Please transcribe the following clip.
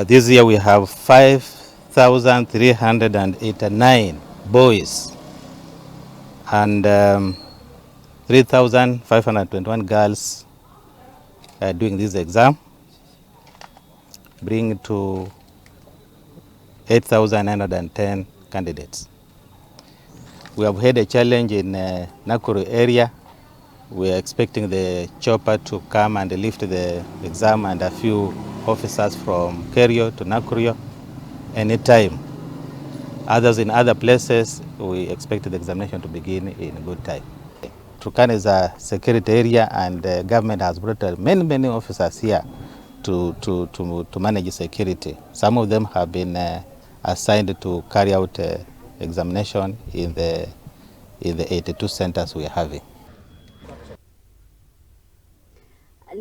This year we have 5,389 boys and 3,521 girls doing this exam, bringing to 8,910 candidates. We have had a challenge in Nakuru area. We are expecting the chopper to come and lift the exam and a few officers from Kerio to Nakuru anytime. Others in other places, we expect the examination to begin in good time. Turkana is a security area and the government has brought many officers here to manage security. Some of them have been assigned to carry out examination in the 82 centers we are having.